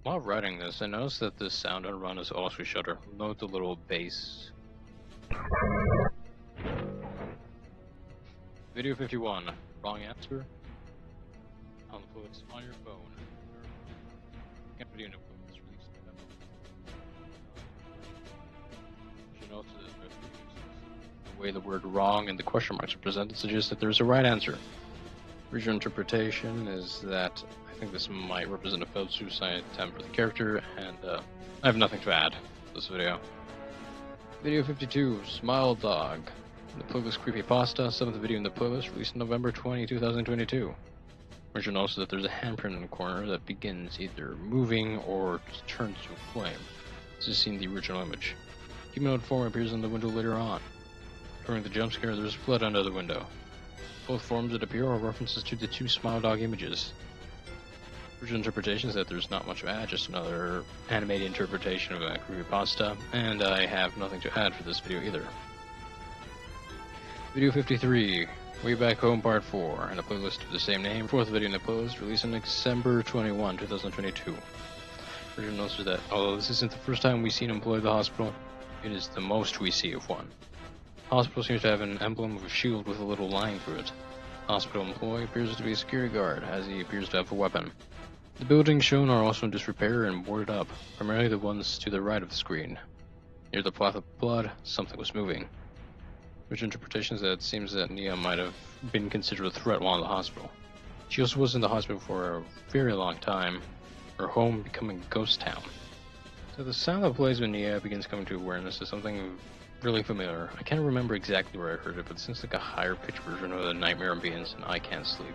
While writing this, I noticed that the sound on run is also shutter. Note the little bass. Video 51. Wrong answer. On the fluids on your phone. Video no fluids released in November. You should note that the way the word wrong and the question marks are presented suggests that there's a right answer. Original interpretation is that I think this might represent a failed suicide attempt for the character, and I have nothing to add to this video. Video 52, Smile Dog. The playlist Creepypasta, 7th video in the playlist, released November 20, 2022. Original notes that there's a handprint in the corner that begins either moving or turns to a flame. This is seen in the original image. Humanoid form appears in the window later on. During the jump scare, there's blood under the window. Both forms that appear are references to the two Smile Dog images. Original interpretation is that there's not much to add, just another animated interpretation of a creepypasta, and I have nothing to add for this video either. Video 53, Way Back Home Part 4, and a playlist of the same name, 4th video in the playlist, released on December 21, 2022. Original notes are that, although this isn't the first time we've seen him employ the hospital, it is the most we see of one. The hospital seems to have an emblem of a shield with a little line through it. The hospital employee appears to be a security guard, as he appears to have a weapon. The buildings shown are also in disrepair and boarded up, primarily the ones to the right of the screen. Near the plot of blood, something was moving. Which interpretation is that it seems that Nia might have been considered a threat while in the hospital. She also was in the hospital for a very long time, her home becoming a ghost town. So the sound that plays when Nia begins coming to awareness is something really familiar. I can't remember exactly where I heard it, but it seems like a higher pitched version of the Nightmare Ambience and I Can't Sleep.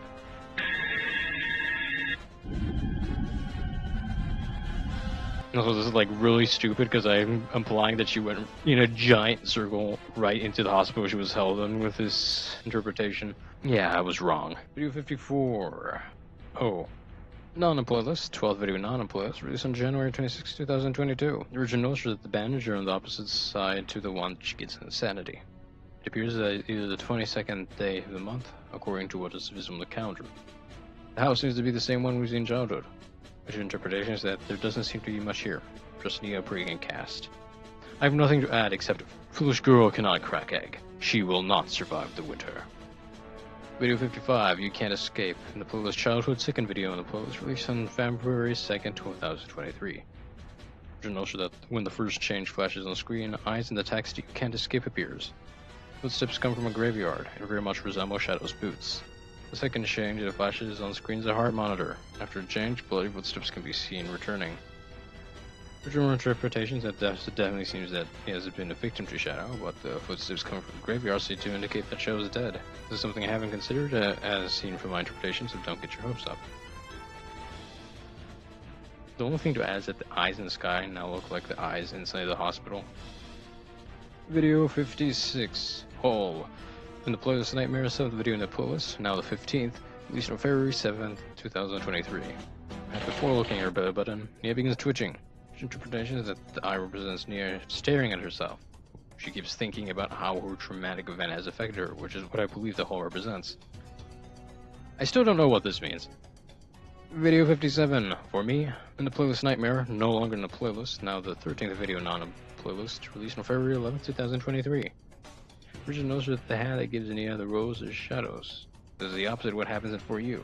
Also, this is like really stupid because I'm implying that she went in a giant circle right into the hospital she was held in with this interpretation. Yeah, I was wrong. Video 54. Oh. Non-playlist, 12th video non-playlist, released on January 26, 2022. The original notes are that the bandage are on the opposite side to the one she gets insanity. It appears that either the 22nd day of the month, according to what is visible on the calendar. The house seems to be the same one we've seen in childhood. Which interpretation is that there doesn't seem to be much here, just Nia pre and cast. I have nothing to add except foolish girl cannot crack egg. She will not survive the winter. Video 55, You Can't Escape, in the playlist Childhood, 2nd video in the playlist, released on February 2nd, 2023. Original notes are that when the first change flashes on the screen, eyes in the text You Can't Escape appears. Footsteps come from a graveyard and very much resemble Shadow's boots. The second change that flashes on screen is a heart monitor. After a change, bloody footsteps can be seen returning. Original interpretations that definitely seems that he has been a victim to Shadow, but the footsteps coming from the graveyard seem to indicate that Shadow is dead. This is something I haven't considered as seen from my interpretation, so don't get your hopes up. The only thing to add is that the eyes in the sky now look like the eyes inside the hospital. Video 56, Hole. In the playlist Nightmare, 7th video in the playlist, now the 15th, released on February 7th, 2023. Before looking at her belly button, Nia begins twitching. Her interpretation is that the eye represents Nia staring at herself. She keeps thinking about how her traumatic event has affected her, which is what I believe the hole represents. I still don't know what this means. Video 57, For Me, in the playlist Nightmare, no longer in the playlist, now the 13th video non-playlist, released on February 11th, 2023. Original notes that the hat that gives Nia the rose is shadows. This is the opposite of what happens in For You.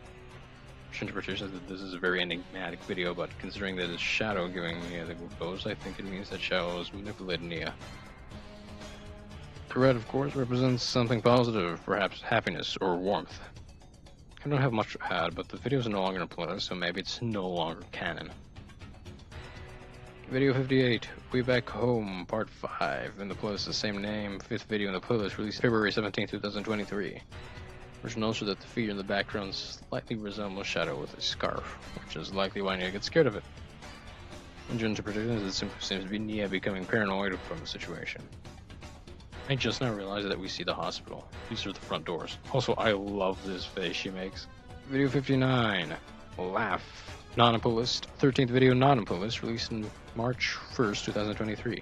Interpretation is that this is a very enigmatic video, but considering that it's Shadow giving Nia the rose, I think it means that Shadow has manipulated Nia. The red, of course, represents something positive, perhaps happiness or warmth. I don't have much to add, but the video is no longer in playlist, so maybe it's no longer canon. Video 58, Way Back Home, Part 5, in the playlist the same name, 5th video in the playlist, released February 17, 2023. Original notes are that the figure in the background slightly resembles Shadow with a scarf, which is likely why Nia gets scared of it. Original interpretation is that it simply seems to be Nia becoming paranoid from the situation. I just now realized that we see the hospital. These are the front doors. Also, I love this face she makes. Video 59, Laugh. Non-playlist, 13th video non-playlist, released in March 1st, 2023.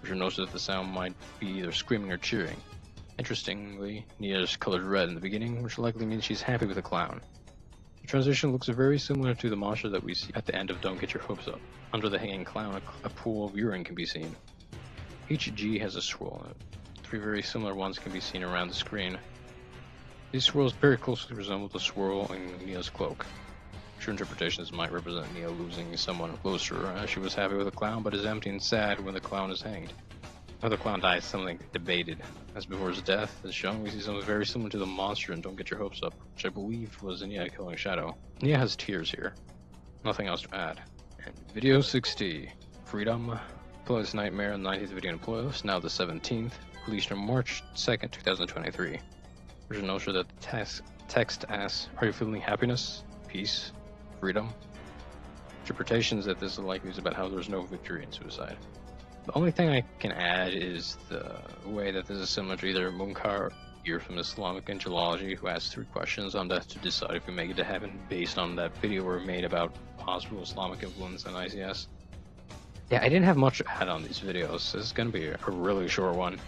Which notes that the sound might be either screaming or cheering. Interestingly, Nia's colored red in the beginning, which likely means she's happy with the clown. Transition looks very similar to the monster that we see at the end of Don't Get Your Hopes Up. Under the hanging clown, a pool of urine can be seen. Each G has a swirl in it. 3 very similar ones can be seen around the screen. These swirls very closely resemble the swirl in Nia's cloak. True interpretations might represent Nia losing someone close to her, as she was happy with the clown but is empty and sad when the clown is hanged. How the clown dies is something debated. As before his death is shown, we see something very similar to the monster in Don't Get Your Hopes Up, which I believe was Nia killing Shadow. Nia has tears here. Nothing else to add. And video 60. Freedom. Playlist Nightmare, 19th video in playlist, now the 17th. Released on March 2nd, 2023. There's a notion that the text asks, are you feeling happiness, peace, freedom? Interpretations that this is likely is about how there's no victory in suicide. The only thing I can add is the way that this is similar to either Munkar or from Islamic angelology, who asked 3 questions on death to decide if we make it to heaven, based on that video we made about possible Islamic influence in ICS. Yeah, I didn't have much to add on these videos. This is going to be a really short one.